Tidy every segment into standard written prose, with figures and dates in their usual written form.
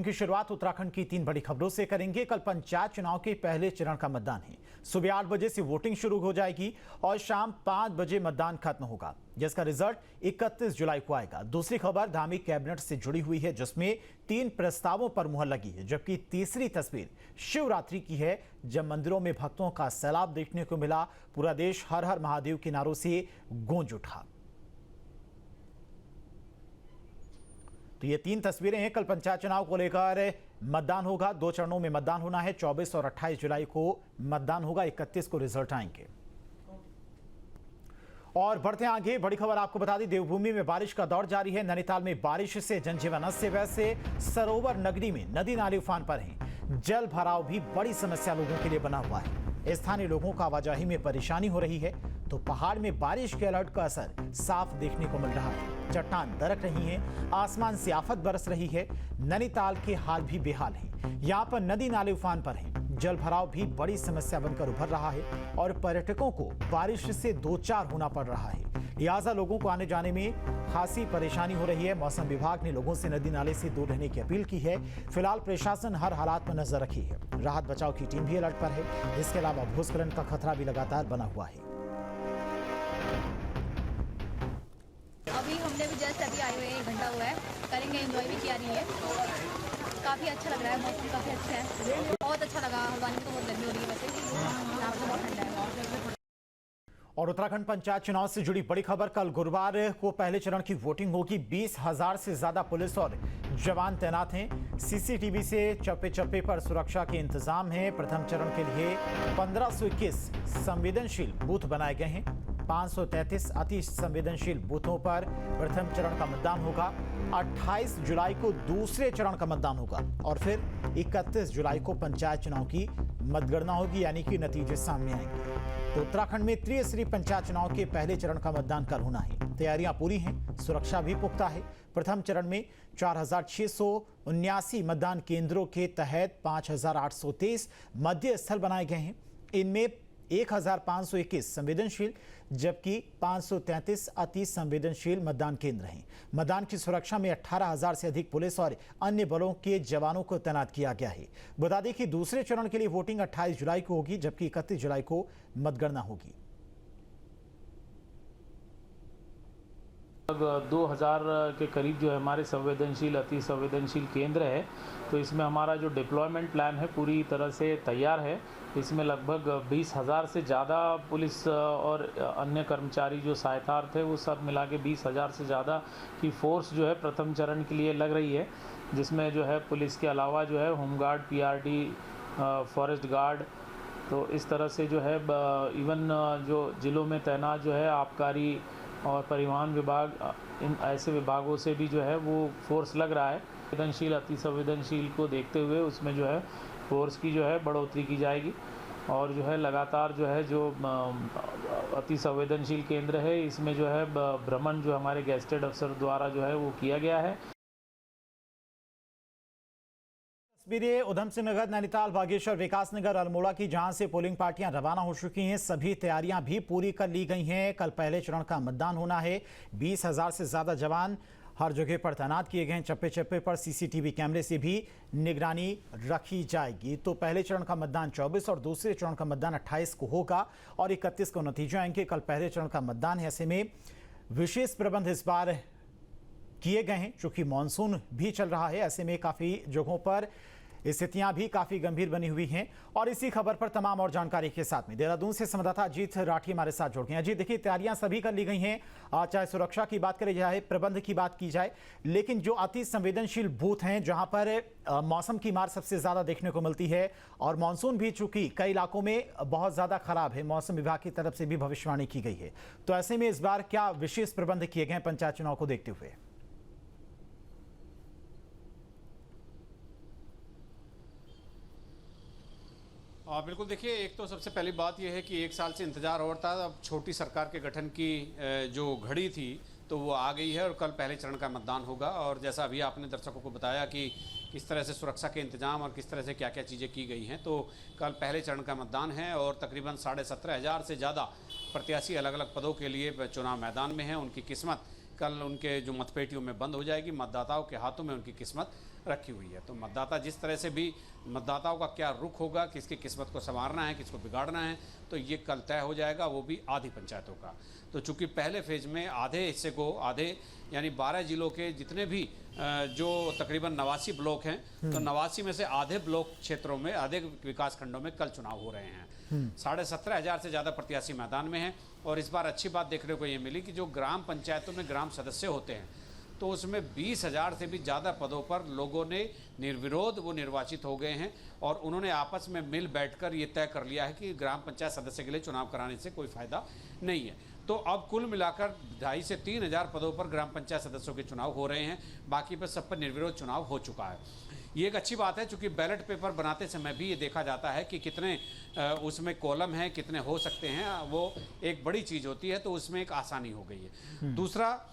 की शुरुआत उत्तराखंड की 3 बड़ी खबरों से करेंगे। कल पंचायत चुनाव के पहले चरण का मतदान है। सुबह 8 बजे से वोटिंग शुरू हो जाएगी और शाम 5 बजे मतदान खत्म होगा, जिसका रिजल्ट 31 जुलाई को आएगा। दूसरी खबर धामी कैबिनेट से जुड़ी हुई है, जिसमें 3 प्रस्तावों पर मुहर लगी है, जबकि तीसरी तस्वीर शिवरात्रि की है, जब मंदिरों में भक्तों का सैलाब देखने को मिला। पूरा देश हर हर महादेव के नारों से गूंज उठा। तो ये 3 तस्वीरें हैं। कल पंचायत चुनाव को लेकर मतदान होगा। 2 चरणों में मतदान होना है। 24 और 28 जुलाई को मतदान होगा। 31 को रिजल्ट आएंगे। और बढ़ते हैं आगे, बड़ी खबर आपको बता दी, देवभूमि में बारिश का दौर जारी है। नैनीताल में बारिश से जनजीवन अस्त व्यस्त है। सरोवर नगरी में नदी नाले उफान पर हैं। जल भराव भी बड़ी समस्या लोगों के लिए बना हुआ है। स्थानीय लोगों को आवाजाही में परेशानी हो रही है। तो पहाड़ में बारिश के अलर्ट का असर साफ देखने को मिल रहा है। चट्टान दरक रही हैं, आसमान से आफत बरस रही है। नैनीताल के हाल भी बेहाल हैं। यहाँ पर नदी नाले उफान पर हैं। जल भराव भी बड़ी समस्या बनकर उभर रहा है और पर्यटकों को बारिश से दो चार होना पड़ रहा है। लिहाजा लोगों को आने जाने में खासी परेशानी हो रही है। मौसम विभाग ने लोगों से नदी नाले से दूर रहने की अपील की है। फिलहाल प्रशासन हर हालात पर नजर रखी है। राहत बचाव की टीम भी अलर्ट पर है। इसके अलावा भूस्खलन का खतरा भी लगातार बना हुआ है। अभी हमने भी जस्ट अभी आए हुए हैं, 1 घंटा हुआ है। करेंगे, एंजॉय भी किया नहीं है। काफ़ी अच्छा लग रहा है, मौसम काफ़ी अच्छा है। बहुत अच्छा लगा। हल्द्वानी में तो बहुत गर्मी हो रही है, वैसे यहाँ पर बहुत ठंडा है। और उत्तराखंड पंचायत चुनाव से जुड़ी बड़ी खबर, कल गुरुवार को पहले चरण की वोटिंग होगी। 20,000 से ज्यादा पुलिस और जवान तैनात हैं। सीसीटीवी से चप्पे चप्पे पर सुरक्षा के इंतजाम हैं। प्रथम चरण के लिए 1521 संवेदनशील बूथ बनाए गए हैं। 533 अति संवेदनशील बूथों पर प्रथम चरण का मतदान होगा। 28 जुलाई को दूसरे चरण का मतदान होगा और फिर 31 जुलाई को पंचायत चुनाव की मतगणना होगी, यानी कि नतीजे सामने आएंगे। तो उत्तराखंड में त्रिस्तरीय पंचायत चुनाव के पहले चरण का मतदान कल होना है। तैयारियां पूरी हैं, सुरक्षा भी पुख्ता है। प्रथम चरण में 4679 मतदान केंद्रों के तहत 5823 मध्य स्थल बनाए गए हैं। इनमें 1521 संवेदनशील जबकि 533 अति संवेदनशील मतदान केंद्र हैं। मतदान की सुरक्षा में 18,000 से अधिक पुलिस और अन्य बलों के जवानों को तैनात किया गया है। बता दें कि दूसरे चरण के लिए वोटिंग 28 जुलाई को होगी, जबकि 31 जुलाई को मतगणना होगी। 2000 के करीब जो है हमारे संवेदनशील अति संवेदनशील केंद्र है। तो इसमें हमारा जो डिप्लॉयमेंट प्लान है पूरी तरह से तैयार है। इसमें लगभग 20,000 से ज़्यादा पुलिस और अन्य कर्मचारी जो सहायतार्थ है वो सब मिला के 20,000 से ज़्यादा की फोर्स जो है प्रथम चरण के लिए लग रही है, जिसमें जो है पुलिस के अलावा जो है होमगार्ड, पीआरडी, फॉरेस्ट गार्ड, तो इस तरह से जो है इवन जो जिलों में तैनात जो है आबकारी और परिवहन विभाग, इन ऐसे विभागों से भी जो है वो फोर्स लग रहा है। संवेदनशील अति संवेदनशील को देखते हुए उसमें जो है फोर्स की जो है बढ़ोतरी की जाएगी और जो है लगातार जो है जो अति संवेदनशील केंद्र है इसमें जो है भ्रमण जो हमारे गेस्टेड अफसर द्वारा जो है वो किया गया है। तस्वीरें उधम सिंह नगर, नैनीताल, बागेश्वर, विकासनगर, अल्मोड़ा की, जहां से पोलिंग पार्टियां रवाना हो चुकी हैं। सभी तैयारियां भी पूरी कर ली गई हैं। कल पहले चरण का मतदान होना है। 20,000 से ज्यादा जवान हर जगह पर तैनात किए गए हैं। चप्पे चप्पे पर सीसीटीवी कैमरे से भी निगरानी रखी जाएगी। तो पहले चरण का मतदान 24 और दूसरे चरण का मतदान 28 को होगा और 31 को नतीजे आएंगे। कल पहले चरण का मतदान है, ऐसे में विशेष प्रबंध इस बार किए गए हैं। चूंकि मानसून भी चल रहा है, ऐसे में काफी जगहों पर स्थितियां भी काफी गंभीर बनी हुई हैं। और इसी खबर पर तमाम और जानकारी के साथ में देहरादून से संवाददाता अजीत राठी हमारे साथ जुड़ गए हैं। अजीत, देखिए तैयारियां सभी कर ली गई हैं, चाहे सुरक्षा की बात करी जाए, प्रबंध की बात की जाए, लेकिन जो अति संवेदनशील बूथ हैं जहां पर मौसम की मार सबसे ज्यादा देखने को मिलती है और मानसून भी चूंकि कई इलाकों में बहुत ज्यादा खराब है, मौसम विभाग की तरफ से भी भविष्यवाणी की गई है, तो ऐसे में इस बार क्या विशेष प्रबंध किए गए पंचायत चुनाव को देखते हुए? बिल्कुल, देखिए, एक तो सबसे पहली बात यह है कि 1 साल से इंतजार हो रहा था। अब छोटी सरकार के गठन की जो घड़ी थी तो वो आ गई है और कल पहले चरण का मतदान होगा। और जैसा अभी आपने दर्शकों को बताया कि किस तरह से सुरक्षा के इंतजाम और किस तरह से क्या क्या चीज़ें की गई हैं, तो कल पहले चरण का मतदान है और तकरीबन 17,500 से ज़्यादा प्रत्याशी अलग अलग पदों के लिए चुनाव मैदान में हैं। उनकी किस्मत कल उनके जो मतपेटियों में बंद हो जाएगी, मतदाताओं के हाथों में उनकी किस्मत रखी हुई है। तो मतदाता जिस तरह से भी, मतदाताओं का क्या रुख होगा, किसकी किस्मत को संवारना है, किसको बिगाड़ना है, तो ये कल तय हो जाएगा, वो भी आधी पंचायतों का। तो चूंकि पहले फेज में आधे हिस्से को, आधे यानी 12 जिलों के जितने भी जो तकरीबन 89 ब्लॉक हैं, तो 89 में से आधे ब्लॉक क्षेत्रों में, आधे विकास खंडों में कल चुनाव हो रहे हैं। 17,500 से ज़्यादा प्रत्याशी मैदान में हैं। और इस बार अच्छी बात देखने को ये मिली कि जो ग्राम पंचायतों में ग्राम सदस्य होते हैं, तो उसमें 20,000 से भी ज़्यादा पदों पर लोगों ने निर्विरोध वो निर्वाचित हो गए हैं। और उन्होंने आपस में मिल बैठकर ये तय कर लिया है कि ग्राम पंचायत सदस्य के लिए चुनाव कराने से कोई फ़ायदा नहीं है। तो अब कुल मिलाकर 2,500 से 3,000 पदों पर ग्राम पंचायत सदस्यों के चुनाव हो रहे हैं। बाकी पर सब पर निर्विरोध चुनाव हो चुका है। ये एक अच्छी बात है, चूँकि बैलेट पेपर बनाते समय भी ये देखा जाता है कि कितने उसमें कॉलम हैं, कितने हो सकते हैं, वो एक बड़ी चीज़ होती है, तो उसमें एक आसानी हो गई है। दूसरा,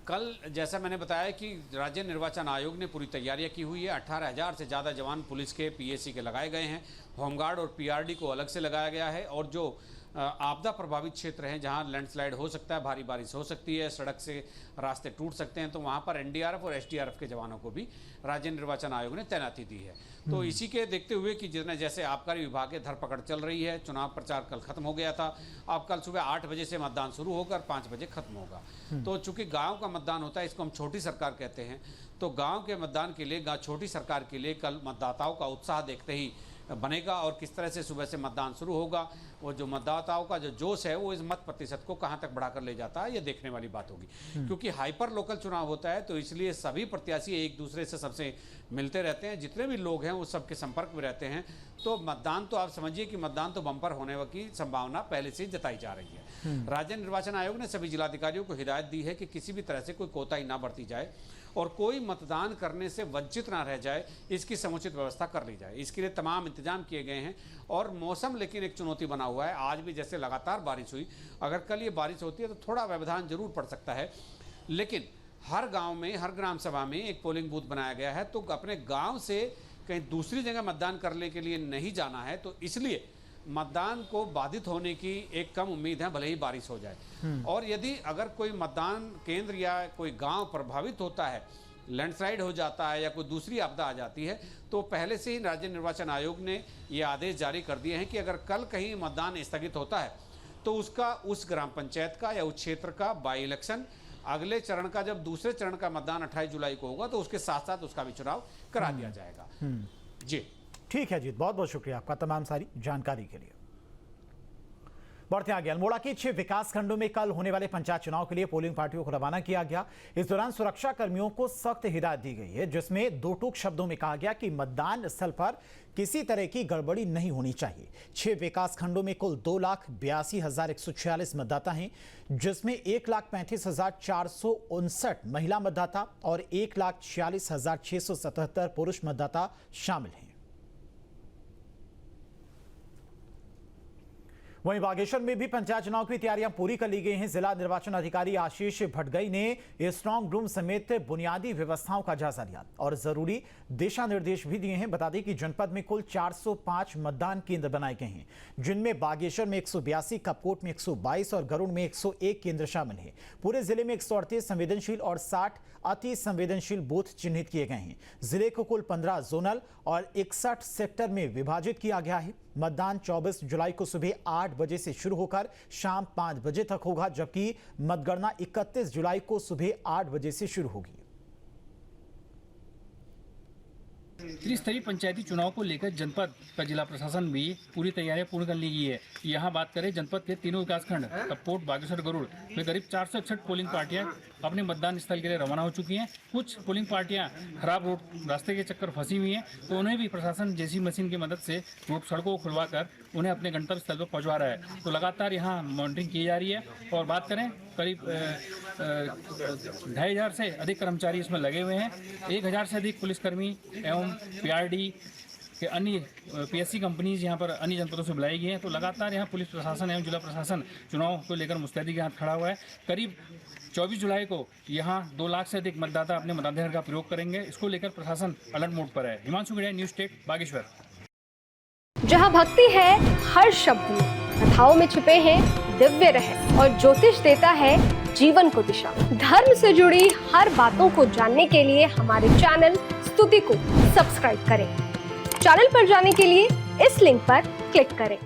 कल जैसा मैंने बताया कि राज्य निर्वाचन आयोग ने पूरी तैयारियां की हुई है। 18,000 से ज़्यादा जवान पुलिस के, पीएसी के लगाए गए हैं। होमगार्ड और पीआरडी को अलग से लगाया गया है। और जो आपदा प्रभावित क्षेत्र हैं, जहां लैंडस्लाइड हो सकता है, भारी बारिश हो सकती है, सड़क से रास्ते टूट सकते हैं, तो वहां पर एनडीआरएफ और एसडीआरएफ के जवानों को भी राज्य निर्वाचन आयोग ने तैनाती दी है। तो इसी के देखते हुए कि जितने जैसे आबकारी विभाग की धरपकड़ चल रही है, चुनाव प्रचार कल खत्म हो गया था, अब कल सुबह 8 बजे से मतदान शुरू होकर 5 बजे खत्म होगा। तो चूंकि गाँव का मतदान होता है, इसको हम छोटी सरकार कहते हैं, तो गाँव के मतदान के लिए, छोटी सरकार के लिए कल मतदाताओं का उत्साह देखते ही बनेगा। और किस तरह से सुबह से मतदान शुरू होगा, वो जो मतदाताओं का जो जोश है, वो इस मत प्रतिशत को कहां तक बढ़ाकर ले जाता है, ये देखने वाली बात होगी। क्योंकि हाइपर लोकल चुनाव होता है, तो इसलिए सभी प्रत्याशी एक दूसरे से सबसे मिलते रहते हैं, जितने भी लोग हैं वो सबके संपर्क में रहते हैं। तो मतदान तो आप समझिए कि मतदान तो बम्पर होने की संभावना पहले से जताई जा रही है। राज्य निर्वाचन आयोग ने सभी जिलाधिकारियों को हिदायत दी है कि किसी भी तरह से कोई कोताही ना बरती जाए और कोई मतदान करने से वंचित ना रह जाए, इसकी समुचित व्यवस्था कर ली जाए। इसके लिए तमाम इंतजाम किए गए हैं। और मौसम लेकिन एक चुनौती बना हुआ है। आज भी जैसे लगातार बारिश हुई, अगर कल ये बारिश होती है तो थोड़ा व्यवधान जरूर पड़ सकता है। लेकिन हर गांव में, हर ग्राम सभा में एक पोलिंग बूथ बनाया गया है, तो अपने गांव से कहीं दूसरी जगह मतदान करने के लिए नहीं जाना है। तो इसलिए मतदान को बाधित होने की एक कम उम्मीद है, भले ही बारिश हो जाए। और यदि अगर कोई मतदान केंद्र या कोई गांव प्रभावित होता है, लैंडस्लाइड हो जाता है या कोई दूसरी आपदा आ जाती है, तो पहले से ही राज्य निर्वाचन आयोग ने ये आदेश जारी कर दिए हैं कि अगर कल कहीं मतदान स्थगित होता है, तो उसका उस ग्राम पंचायत का या उस क्षेत्र का बाई इलेक्शन अगले चरण का, जब दूसरे चरण का मतदान 28 जुलाई को होगा, तो उसके साथ साथ उसका भी चुनाव करा दिया जाएगा। जी ठीक है जी, बहुत बहुत शुक्रिया आपका तमाम सारी जानकारी के लिए। बढ़ते आगे, अल्मोड़ा के 6 विकास खंडों में कल होने वाले पंचायत चुनाव के लिए पोलिंग पार्टियों को रवाना किया गया। इस दौरान सुरक्षा कर्मियों को सख्त हिदायत दी गई है, जिसमें 2 टूक शब्दों में कहा गया कि मतदान स्थल पर किसी तरह की गड़बड़ी नहीं होनी चाहिए। 6 विकास खंडों में कुल 2,82,146 मतदाता हैं, जिसमें 1,35,459 महिला मतदाता और 1,46,677 पुरुष मतदाता शामिल हैं। वहीं बागेश्वर में भी पंचायत चुनाव की तैयारियां पूरी कर ली गई हैं। जिला निर्वाचन अधिकारी आशीष भटगई ने स्ट्रांग रूम समेत बुनियादी व्यवस्थाओं का जायजा लिया और जरूरी दिशा निर्देश भी दिए हैं। बता दें कि जनपद में कुल 405 मतदान केंद्र बनाए गए हैं, जिनमें बागेश्वर में 182, कपकोट में 122 और गरुड़ में 101 केंद्र शामिल हैं। पूरे जिले में 138 संवेदनशील और 60 अति संवेदनशील बूथ चिन्हित किए गए हैं। जिले को कुल 15 जोनल और 61 सेक्टर में विभाजित किया गया है। मतदान 24 जुलाई को सुबह 8 बजे से शुरू होकर शाम 5 बजे तक होगा, जबकि मतगणना 31 जुलाई को सुबह 8 बजे से शुरू होगी। त्रिस्तरीय पंचायती चुनाव को लेकर जनपद का जिला प्रशासन भी पूरी तैयारियां पूर्ण कर ली गई है। यहाँ बात करें जनपद के तीनों विकासखंड कपकोट, बागेश्वर, गरुड़ में करीब 461 पोलिंग पार्टियां अपने मतदान स्थल के लिए रवाना हो चुकी हैं। कुछ पोलिंग पार्टियां खराब रोड रास्ते के चक्कर फंसी हुई हैं, तो उन्हें भी प्रशासन जेसी मशीन की मदद से रोड सड़कों को खुलवाकर उन्हें अपने गंतव्य स्थल पर पहुँचवा रहा है। तो लगातार यहाँ मॉनिटरिंग की जा रही है। और बात करें, करीब 2,500 से अधिक कर्मचारी इसमें लगे हुए हैं। 1,000 से अधिक पुलिसकर्मी एवं पीआरडी के अन्य पीएससी कंपनीज यहाँ पर अन्य जनपदों से बुलाई गई हैं। तो लगातार यहाँ पुलिस प्रशासन एवं जिला प्रशासन चुनाव को लेकर मुस्तैदी के हाथ खड़ा हुआ है। करीब 24 जुलाई को यहाँ 2 लाख से अधिक मतदाता अपने मताधिकार का प्रयोग करेंगे। इसको लेकर प्रशासन अलर्ट मोड पर है। Himanshu Gidiya, News State, Bageshwar. जहाँ भक्ति है हर शब्द में, कथाओं में छुपे हैं दिव्य रहस्य और ज्योतिष देता है जीवन को दिशा। धर्म से जुड़ी हर बातों को जानने के लिए हमारे चैनल प्रस्तुति को सब्सक्राइब करें। चैनल पर जाने के लिए इस लिंक पर क्लिक करें।